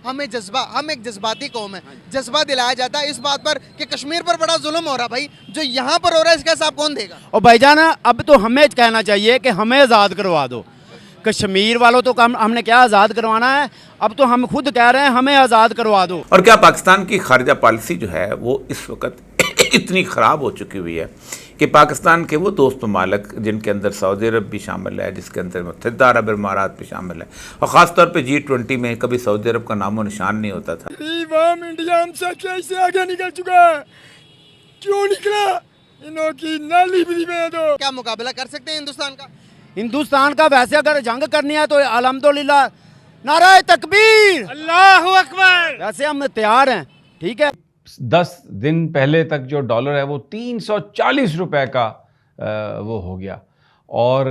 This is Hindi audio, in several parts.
हमें जज्बा, हम एक जज्बाती कौम है, जज्बा दिलाया जाता है इस बात पर कि कश्मीर पर बड़ा जुल्म हो रहा भाई, जो यहाँ पर हो रहा है इसका हिसाब कौन देगा? और भाईजान अब तो हमें कहना चाहिए कि हमें आज़ाद करवा दो। कश्मीर वालों तो हमने क्या आज़ाद करवाना है, अब तो हम खुद कह रहे हैं हमें आज़ाद करवा दो। और क्या पाकिस्तान की खारजा पॉलिसी जो है वो इस वक्त इतनी ख़राब हो चुकी हुई है कि पाकिस्तान के वो दोस्त ममालिक जिनके अंदर सऊदी अरब भी शामिल है, जिसके अंदर मुत्तहिदा अरब इमारात भी शामिल है, और ख़ास तौर पे G20 में कभी सऊदी अरब का नामो निशान नहीं होता था। इंडिया हमसे कैसे आगे निकल चुका है, क्यों निकला? इन्हों की नाली भी में दो। क्या मुकाबला कर सकते हैं हिंदुस्तान का? हिंदुस्तान का वैसे अगर जंग करनी है तो अल्हम्दुलिल्लाह नाराए तकबीर, अल्लाहु अकबर। वैसे हम तैयार हैं। ठीक है, 10 दिन पहले तक जो डॉलर है वो 340 रुपए का वो हो गया और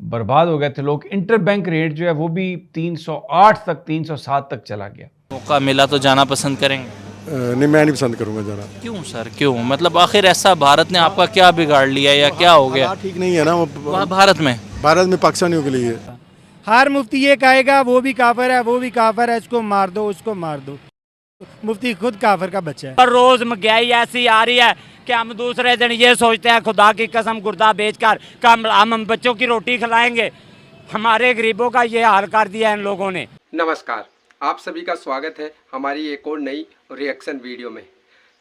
बर्बाद हो गए थे लोग। इंटर बैंक रेट जो है वो भी 308 तक 307 तक चला गया। मौका मिला तो जाना पसंद करेंगे? नहीं, मैं नहीं पसंद करूंगा जाना। क्यों सर, क्यों? मतलब आखिर ऐसा भारत ने आपका क्या बिगाड़ लिया या क्या हो गया? ठीक नहीं है ना वहाँ भारत में पाकिस्तानियों के लिए। हर मुफ्ती ये कहेगा वो भी काफिर है, वो भी काफिर है, इसको मार दो, उसको मार दो। मुफ्ती खुद काफिर का बच्चा है। पर रोज महंगाई ऐसी आ रही है कि हम दूसरे दिन ये सोचते हैं खुदा की कसम गुर्दा बेचकर हम बच्चों की रोटी खिलाएंगे। हमारे गरीबों का ये हाल कर दिया इन लोगों ने। नमस्कार, आप सभी का स्वागत है हमारी एक और नई रिएक्शन वीडियो में।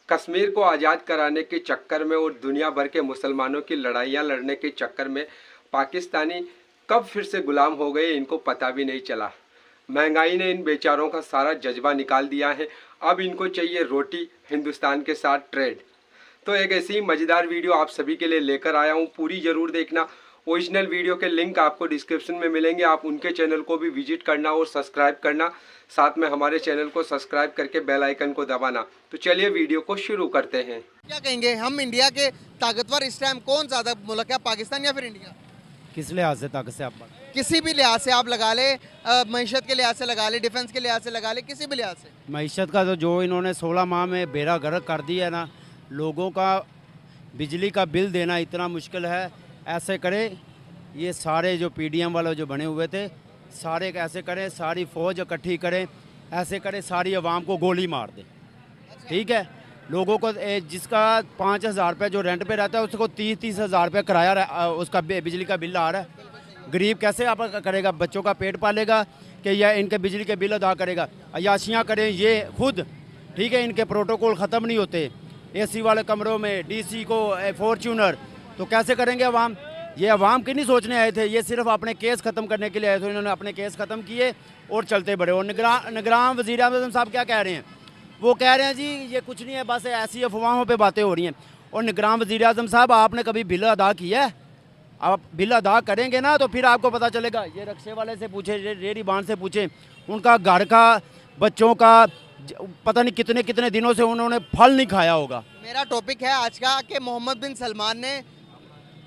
कश्मीर को आज़ाद कराने के चक्कर में और दुनिया भर के मुसलमानों की लड़ाइयाँ लड़ने के चक्कर में पाकिस्तानी कब फिर से गुलाम हो गए इनको पता भी नहीं चला। महंगाई ने इन बेचारों का सारा जज्बा निकाल दिया है। अब इनको चाहिए रोटी, हिंदुस्तान के साथ ट्रेड। तो एक ऐसी ही मज़ेदार वीडियो आप सभी के लिए लेकर आया हूँ, पूरी ज़रूर देखना। ओरिजिनल वीडियो के लिंक आपको डिस्क्रिप्शन में मिलेंगे, आप उनके चैनल को भी विजिट करना और सब्सक्राइब करना, साथ में हमारे चैनल को सब्सक्राइब करके बेल आइकन को दबाना। तो चलिए वीडियो को शुरू करते हैं। क्या कहेंगे हम इंडिया के ताकतवर इस टाइम कौन ज़्यादा मुल्क है, पाकिस्तान या फिर इंडिया? किस लिहाज से ताकत से आप किसी भी लिहाज से आप लगा ले, मईशत के लिहाज से लगा ले, डिफेंस के लिहाज से लगा ले, किसी भी लिहाज से। मईशत का तो जो इन्होंने 16 माह में बेड़ा गर्क कर दिया है ना, लोगों का बिजली का बिल देना इतना मुश्किल है। ऐसे करें ये सारे जो PDM वाले जो बने हुए थे सारे ऐसे करें, सारी फ़ौज इकट्ठी करें, ऐसे करें सारी आवाम को गोली मार दें। ठीक है, लोगों को जिसका 5,000 रुपये जो रेंट पे रहता है उसको 30-30 हज़ार रुपये किराया उसका बिजली का बिल आ रहा है। गरीब कैसे आप करेगा, बच्चों का पेट पालेगा कि या इनके बिजली के बिल अदा करेगा? अयाशियाँ करें ये खुद। ठीक है, इनके प्रोटोकॉल ख़त्म नहीं होते। AC वाले कमरों में DC को फॉर्च्यूनर, तो कैसे करेंगे अवाम? ये अवाम की नहीं सोचने आए थे, ये सिर्फ अपने केस ख़त्म करने के लिए आए थे। इन्होंने अपने केस ख़त्म किए और चलते बढ़े। और निगरान वज़ीर आज़म साहब क्या कह रहे हैं? वो कह रहे हैं जी ये कुछ नहीं है, बस ऐसी अफवाहों पे बातें हो रही हैं। और निगरान वज़ीर आज़म साहब, आपने कभी बिल अदा किया है? आप बिल अदा करेंगे ना तो फिर आपको पता चलेगा। ये रिक्शे वाले से पूछे, रेहड़ी बांध से पूछे, उनका घर का, बच्चों का पता नहीं कितने कितने दिनों से उन्होंने फल नहीं खाया होगा। मेरा टॉपिक है आज का कि मोहम्मद बिन सलमान ने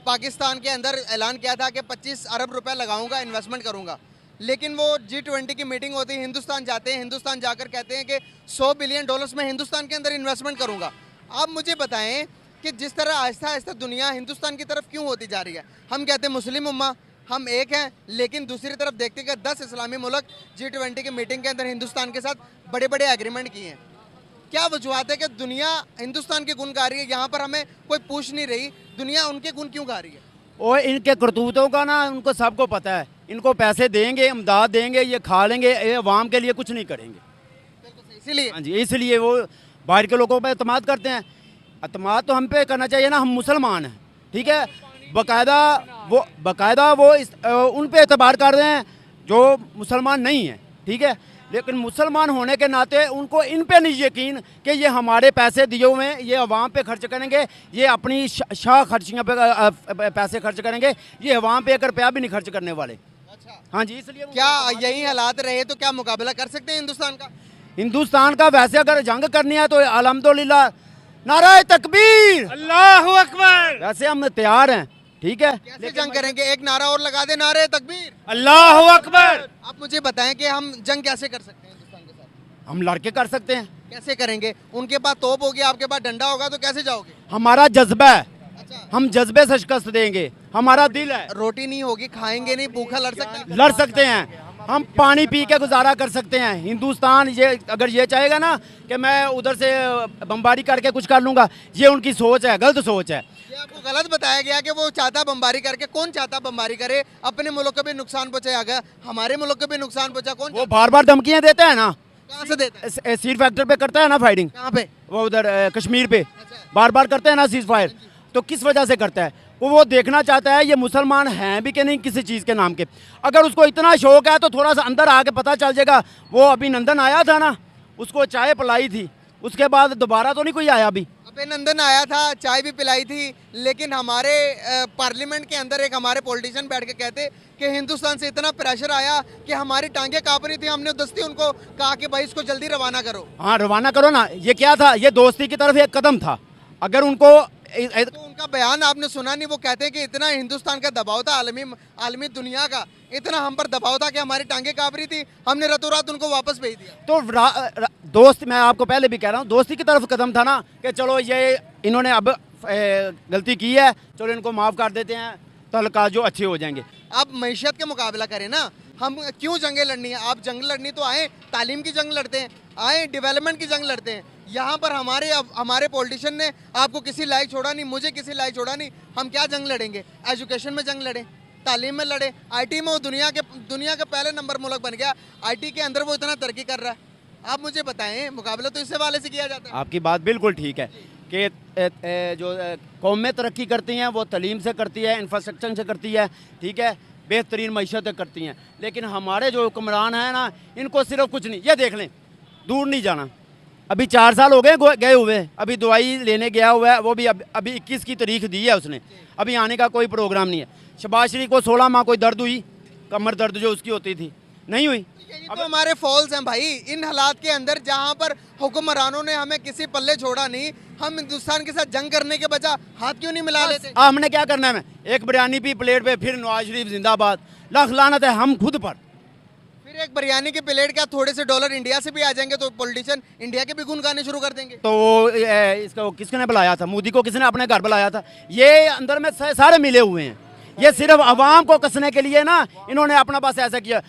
पाकिस्तान के अंदर ऐलान किया था कि 25 अरब रुपए लगाऊंगा, इन्वेस्टमेंट करूंगा। लेकिन वो G20 की मीटिंग होती है, हिंदुस्तान जाते हैं, हिंदुस्तान जाकर कहते हैं कि $100 बिलियन में हिंदुस्तान के अंदर इन्वेस्टमेंट करूंगा। आप मुझे बताएं कि जिस तरह आहिस्ता आहिस्ता दुनिया हिंदुस्तान की तरफ क्यों होती जा रही है। हम कहते हैं मुस्लिम उम्मा, हम एक हैं, लेकिन दूसरी तरफ देखते हैं कि 10 इस्लामी मुल्क G20 की मीटिंग के अंदर हिंदुस्तान के साथ बड़े बड़े एग्रीमेंट किए हैं। क्या वजूहत है कि दुनिया हिंदुस्तान के गुण गा रही है, यहाँ पर हमें कोई पूछ नहीं रही, दुनिया उनके गुण क्यों गा रही है? और इनके करतूतों का ना उनको सबको पता है। इनको पैसे देंगे, इमदाद देंगे, ये खा लेंगे, ये अवाम के लिए कुछ नहीं करेंगे। इसीलिए हाँ जी, इसलिए वो बाहर के लोगों पर एतमाद करते हैं। एतमाद तो हम पे करना चाहिए ना, हम मुसलमान हैं। ठीक है, बाकायदा वो उन पे एतबार कर रहे हैं जो मुसलमान नहीं हैं। ठीक है, लेकिन मुसलमान होने के नाते उनको इन पे नहीं यकीन कि ये हमारे पैसे दिए हुए हैं, ये अवाम पे खर्च करेंगे, ये अपनी शाह खर्चियाँ पे पैसे खर्च करेंगे, ये अवाम पे 1 रुपया भी नहीं खर्च करने वाले। अच्छा, हाँ जी, इसलिए क्या यही हालात रहे तो क्या मुकाबला कर सकते हैं हिंदुस्तान का? हिंदुस्तान का वैसे अगर जंग करनी है तो अल्हम्दुलिल्लाह नाराए तकबीर, अल्लाहु अकबर। वैसे हम तैयार हैं। ठीक है, कैसे जंग करेंगे? एक नारा और लगा दे, नारे तकबीर, अल्लाहु अकबर। आप मुझे बताएं कि हम जंग कैसे कर सकते हैं हिंदुस्तान के साथ? हम लड़के कर सकते हैं। कैसे करेंगे? उनके पास तोप होगी, आपके पास डंडा होगा, तो कैसे जाओगे? हमारा जज्बा है, अच्छा, हम जज्बे से शिकस्त देंगे। हमारा दिल है, रोटी नहीं होगी, खाएंगे नहीं, भूखा लड़ सकते हैं? लड़ सकते हैं। हम पानी पी के गुजारा कर सकते हैं। हिंदुस्तान ये अगर ये चाहेगा ना कि मैं उधर से बमबारी करके कुछ कर लूँगा, ये उनकी सोच है, गलत सोच है। ये आपको गलत बताया गया कि वो चाहता बमबारी करके। कौन चाहता बमबारी करे? अपने मुल्क को भी नुकसान पहुंचाया, हमारे मुल्क को भी नुकसान पहुंचा। कौन वो बार बार धमकियाँ देता है ना, कहाँ से देता है? सीर फैक्टर पे करता है ना फायरिंग, कहाँ पे? वो उधर कश्मीर पे बार बार करते हैं ना सीज फायर। तो किस वजह से करता है? वो देखना चाहता है ये मुसलमान हैं भी कि नहीं किसी चीज़ के नाम के। अगर उसको इतना शौक है तो थोड़ा सा अंदर आके पता चल जाएगा। वो अभिनंदन आया था ना, उसको चाय पिलाई थी, उसके बाद दोबारा तो नहीं कोई आया अभी। अभिनंदन आया था, चाय भी पिलाई थी, लेकिन हमारे पार्लियामेंट के अंदर एक हमारे पॉलिटिशियन बैठ के कहते कि हिंदुस्तान से इतना प्रेशर आया कि हमारी टांगे कांप रही थी। हमने दस्ती उनको कहा कि भाई इसको जल्दी रवाना करो। हाँ रवाना करो ना। ये क्या था? ये दोस्ती की तरफ एक कदम था। अगर उनको तो उनका बयान आपने सुना नहीं? वो कहते हैं कि इतना हिंदुस्तान का दबाव था, आलमी दुनिया का इतना हम पर दबाव था कि हमारी टांगे कांप रही थी, हमने रातों रात उनको वापस भेज दिया। तो दोस्त, मैं आपको पहले भी कह रहा हूँ, दोस्ती की तरफ कदम था ना कि चलो ये इन्होंने अब गलती की है, चलो इनको माफ़ कर देते हैं, तलका जो अच्छे हो जाएंगे। आप मैशियत का मुकाबला करें ना, हम क्यों जंगें लड़नी है? आप जंग लड़नी तो आए, तालीम की जंग लड़ते हैं, आए डेवलपमेंट की जंग लड़ते हैं। यहाँ पर हमारे पॉलिटिशियन ने आपको किसी लायक छोड़ा नहीं, मुझे किसी लायक छोड़ा नहीं। हम क्या जंग लड़ेंगे? एजुकेशन में जंग लड़ें, तालीम में लड़े। आईटी में वो दुनिया का पहले नंबर मुल्क बन गया, आईटी के अंदर वो इतना तरक्की कर रहा है। आप मुझे बताएं, मुकाबला तो इससे वाले से किया जाता है। आपकी बात बिल्कुल ठीक है कि जो कौमें तरक्की करती हैं वो तालीम से करती है, इंफ्रास्ट्रक्चर से करती है, ठीक है, बेहतरीन मईशत करती हैं। लेकिन हमारे जो हुक्मरान हैं ना, इनको सिर्फ कुछ नहीं, ये देख लें, दूर नहीं जाना, अभी 4 साल हो गए गए हुए, अभी दवाई लेने गया हुआ है, वो भी अभी 21 की तारीख दी है उसने, अभी आने का कोई प्रोग्राम नहीं है। शहबाज शरीफ को 16 माह कोई दर्द हुई, कमर दर्द जो उसकी होती थी, नहीं हुई। यही तो हमारे फॉल्स हैं भाई। इन हालात के अंदर जहां पर हुक्मरानों ने हमें किसी पल्ले छोड़ा नहीं, हम हिंदुस्तान के साथ जंग करने के बजाय हाथ क्यों नहीं मिला लेते? हमने क्या करना है? एक बिरयानी भी प्लेट पे, फिर नवाज शरीफ जिंदाबाद, लाख लानत है हम खुद पर। फिर एक बिरयानी की प्लेट का थोड़े से डॉलर इंडिया से भी आ जाएंगे तो पॉलिटिशियन इंडिया के भी गुण गाने शुरू कर देंगे। तो इसको किसने बुलाया था? मोदी को किसने अपने घर बुलाया था? ये अंदर में सारे मिले हुए हैं। ये सिर्फ आवाम को कसने के लिए ना इन्होंने अपना पास ऐसा किया।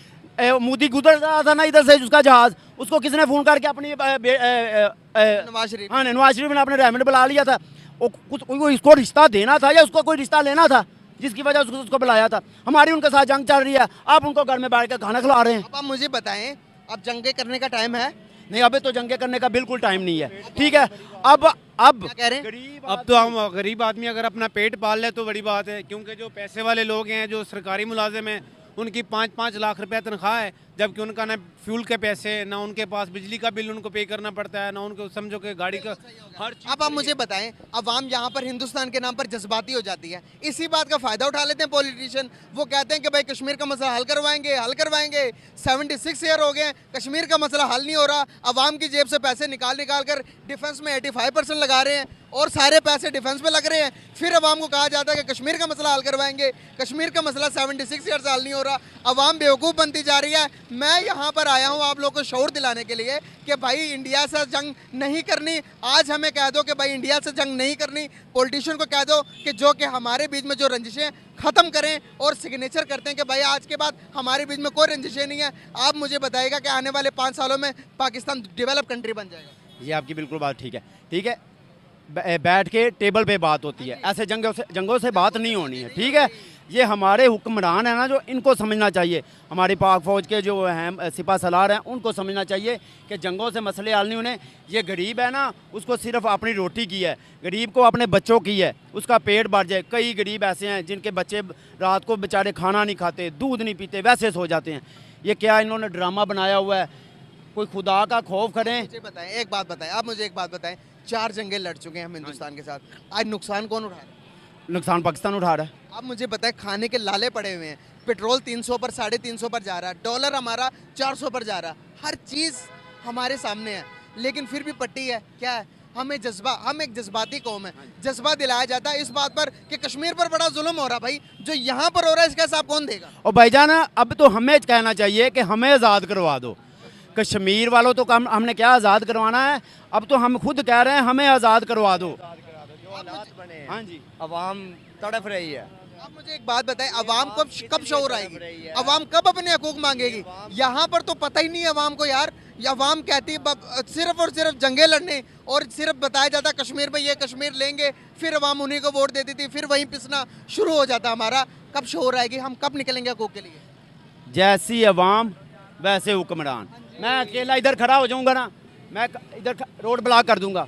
मोदी गुजर रहा था ना इधर से उसका जहाज, उसको किसने फ़ोन करके अपनी नवाज शरीफ, हाँ नवाज शरीफ ने अपने रहमत बुला लिया था। कोई इसको रिश्ता देना था या उसको कोई रिश्ता लेना था जिसकी वजह से उसको बुलाया था? हमारी उनके साथ जंग चल रही है, आप उनको घर में बैठ कर खाना खिला रहे हैं। अब आप मुझे बताएं, अब जंगे करने का टाइम है? नहीं, अभी तो जंगे करने का बिल्कुल टाइम नहीं है, ठीक है। अब क्या कह रहे हैं? अब तो हम गरीब आदमी अगर अपना पेट पाल ले तो बड़ी बात है, क्योंकि जो पैसे वाले लोग हैं, जो सरकारी मुलाजिम हैं, उनकी 5-5 लाख रुपए तनख्वाह है, जबकि उनका ना फ्यूल के पैसे, ना उनके पास बिजली का बिल उनको पे करना पड़ता है, ना उनको समझो कि गाड़ी का हर चीज़। अब आप मुझे बताएं, अवाम यहाँ पर हिंदुस्तान के नाम पर जज्बाती हो जाती है, इसी बात का फ़ायदा उठा लेते हैं पॉलिटिशियन। वो कहते हैं कि भाई कश्मीर का मसला हल करवाएंगे। 76 ईयर हो गए, कश्मीर का मसला हल नहीं हो रहा। अवाम की जेब से पैसे निकाल कर डिफेंस में 85% लगा रहे हैं और सारे पैसे डिफेंस पे लग रहे हैं। फिर अवाम को कहा जाता है कि कश्मीर का मसला हल करवाएंगे। कश्मीर का मसला 76 ईयर से हल नहीं हो रहा। अवाम बेवकूफ़ बनती जा रही है। मैं यहाँ पर आया हूँ आप लोगों को शऊर दिलाने के लिए कि भाई इंडिया से जंग नहीं करनी। आज हमें कह दो कि भाई इंडिया से जंग नहीं करनी। पॉलिटिशियन को कह दो कि जो कि हमारे बीच में जो रंजिशें ख़त्म करें और सिग्नेचर करते हैं कि भाई आज के बाद हमारे बीच में कोई रंजिशें नहीं है। आप मुझे बताइएगा कि आने वाले 5 सालों में पाकिस्तान डेवलप कंट्री बन जाएगा? ये आपकी बिल्कुल बात ठीक है, ठीक है। बैठ के टेबल पे बात होती है, ऐसे जंगों से बात नहीं होनी है, ठीक है। ये हमारे हुक्मरान हैं ना, जो इनको समझना चाहिए, हमारी पाक फ़ौज के जो हैं सिपा सलार हैं, उनको समझना चाहिए कि जंगों से मसले हल नहीं होने। ये गरीब है ना, उसको सिर्फ अपनी रोटी की है, गरीब को अपने बच्चों की है, उसका पेट भर जाए। कई गरीब ऐसे हैं जिनके बच्चे रात को बेचारे खाना नहीं खाते, दूध नहीं पीते, वैसे सो जाते हैं। ये क्या इन्होंने ड्रामा बनाया हुआ है? कोई खुदा का खौफ करें। मुझे बताएं, एक बात बताएं, आप मुझे एक बात बताएं, 4 जंगें लड़ चुके हैं हम हिंदुस्तान के साथ, आज नुकसान कौन उठा रहा है? नुकसान पाकिस्तान उठा रहा है। आप मुझे बताएं, खाने के लाले पड़े हुए हैं, पेट्रोल 300 पर 350 पर जा रहा है, डॉलर हमारा 400 पर जा रहा है, हर चीज़ हमारे सामने है, लेकिन फिर भी पट्टी है। क्या है? हम एक जज्बाती कौम है। जज्बा दिलाया जाता है इस बात पर कि कश्मीर पर बड़ा जुल्म हो रहा है। भाई जो यहाँ पर हो रहा है इसका हिसाब कौन देगा? और भाईजान अब तो हमें कहना चाहिए कि हमें आज़ाद करवा दो। कश्मीर वालों तो काम हमने क्या आज़ाद करवाना है, अब तो हम खुद कह रहे हैं हमें आज़ाद करवा दो। हालात बने, हाँ जी, अवाम तड़फ रही है। आप मुझे एक बात बताएं, अवाम कब शऊर आएगी, अवाम कब अपने हकूक मांगेगी? यहाँ पर तो पता ही नहीं है अवाम को यार। अवाम कहती है सिर्फ और सिर्फ जंगे लड़ने, और सिर्फ बताया जाता कश्मीर में ये कश्मीर लेंगे, फिर अवाम उन्हीं को वोट देती थी, फिर वहीं पिसना शुरू हो जाता हमारा। कब शऊर आएगी, हम कब निकलेंगे हकूक के लिए? जैसी अवाम वैसे हुक्मरान। मैं अकेला इधर खड़ा हो जाऊंगा ना, मैं इधर रोड ब्लॉक कर दूंगा,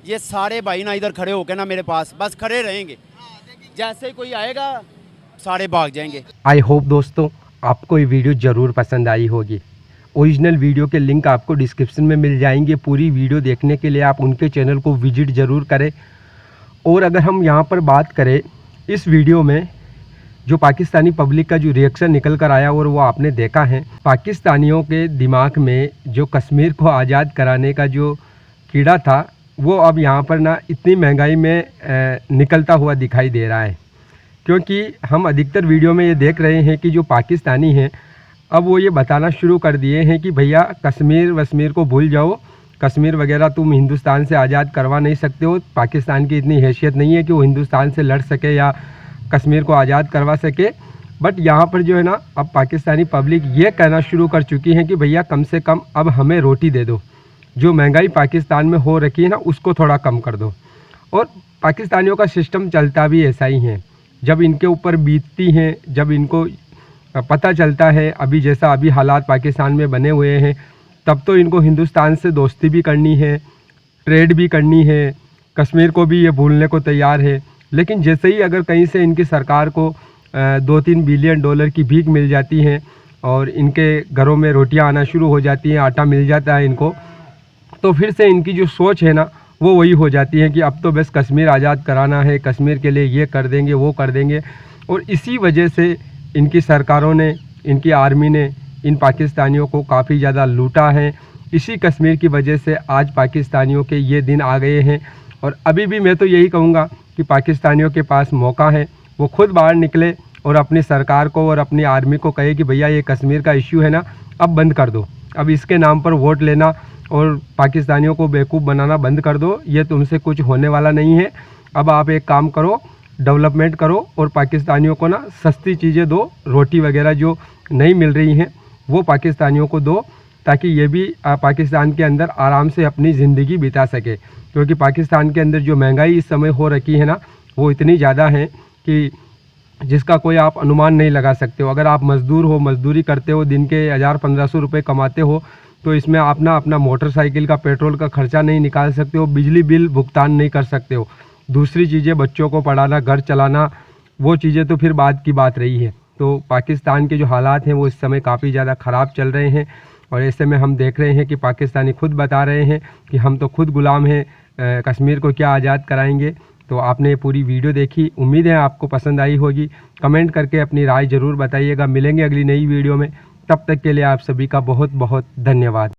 ये सारे भाई ना इधर खड़े होकर ना मेरे पास बस खड़े रहेंगे, जैसे कोई आएगा सारे भाग जाएंगे। आई होप दोस्तों आपको ये वीडियो ज़रूर पसंद आई होगी। ओरिजिनल वीडियो के लिंक आपको डिस्क्रिप्शन में मिल जाएंगे। पूरी वीडियो देखने के लिए आप उनके चैनल को विजिट ज़रूर करें। और अगर हम यहाँ पर बात करें इस वीडियो में जो पाकिस्तानी पब्लिक का जो रिएक्शन निकल कर आया और वो आपने देखा है, पाकिस्तानियों के दिमाग में जो कश्मीर को आज़ाद कराने का जो कीड़ा था वो अब यहाँ पर ना इतनी महंगाई में निकलता हुआ दिखाई दे रहा है। क्योंकि हम अधिकतर वीडियो में ये देख रहे हैं कि जो पाकिस्तानी हैं अब वो ये बताना शुरू कर दिए हैं कि भैया कश्मीर को भूल जाओ, कश्मीर वगैरह तुम हिंदुस्तान से आज़ाद करवा नहीं सकते हो, पाकिस्तान की इतनी हैसियत नहीं है कि वो हिंदुस्तान से लड़ सके या कश्मीर को आज़ाद करवा सके। बट यहाँ पर जो है ना अब पाकिस्तानी पब्लिक ये कहना शुरू कर चुकी है कि भैया कम से कम अब हमें रोटी दे दो, जो महंगाई पाकिस्तान में हो रखी है ना उसको थोड़ा कम कर दो। और पाकिस्तानियों का सिस्टम चलता भी ऐसा ही है, जब इनके ऊपर बीतती हैं, जब इनको पता चलता है अभी जैसा अभी हालात पाकिस्तान में बने हुए हैं, तब तो इनको हिंदुस्तान से दोस्ती भी करनी है, ट्रेड भी करनी है, कश्मीर को भी ये भूलने को तैयार है। लेकिन जैसे ही अगर कहीं से इनकी सरकार को 2-3 बिलियन डॉलर की भीख मिल जाती है और इनके घरों में रोटियां आना शुरू हो जाती हैं, आटा मिल जाता है इनको, तो फिर से इनकी जो सोच है ना वो वही हो जाती है कि अब तो बस कश्मीर आज़ाद कराना है, कश्मीर के लिए ये कर देंगे वो कर देंगे। और इसी वजह से इनकी सरकारों ने, इनकी आर्मी ने इन पाकिस्तानियों को काफ़ी ज़्यादा लूटा है। इसी कश्मीर की वजह से आज पाकिस्तानियों के ये दिन आ गए हैं। और अभी भी मैं तो यही कहूँगा कि पाकिस्तानियों के पास मौका है, वो खुद बाहर निकले और अपनी सरकार को और अपनी आर्मी को कहे कि भैया ये कश्मीर का इश्यू है ना अब बंद कर दो, अब इसके नाम पर वोट लेना और पाकिस्तानियों को बेवकूफ़ बनाना बंद कर दो, ये तुमसे कुछ होने वाला नहीं है। अब आप एक काम करो, डेवलपमेंट करो और पाकिस्तानियों को ना सस्ती चीज़ें दो, रोटी वगैरह जो नहीं मिल रही हैं वो पाकिस्तानियों को दो, ताकि ये भी पाकिस्तान के अंदर आराम से अपनी ज़िंदगी बिता सके। क्योंकि पाकिस्तान के अंदर जो महंगाई इस समय हो रखी है ना वो इतनी ज़्यादा है कि जिसका कोई आप अनुमान नहीं लगा सकते हो। अगर आप मज़दूर हो, मज़दूरी करते हो, दिन के 1000-1500 रुपये कमाते हो, तो इसमें आप ना अपना मोटरसाइकिल का पेट्रोल का खर्चा नहीं निकाल सकते हो, बिजली बिल भुगतान नहीं कर सकते हो, दूसरी चीज़ें बच्चों को पढ़ाना, घर चलाना, वो चीज़ें तो फिर बाद की बात रही है। तो पाकिस्तान के जो हालात हैं वो इस समय काफ़ी ज़्यादा ख़राब चल रहे हैं। और ऐसे में हम देख रहे हैं कि पाकिस्तानी खुद बता रहे हैं कि हम तो खुद गुलाम हैं, कश्मीर को क्या आज़ाद कराएंगे। तो आपने ये पूरी वीडियो देखी, उम्मीद है आपको पसंद आई होगी। कमेंट करके अपनी राय ज़रूर बताइएगा। मिलेंगे अगली नई वीडियो में, तब तक के लिए आप सभी का बहुत बहुत धन्यवाद।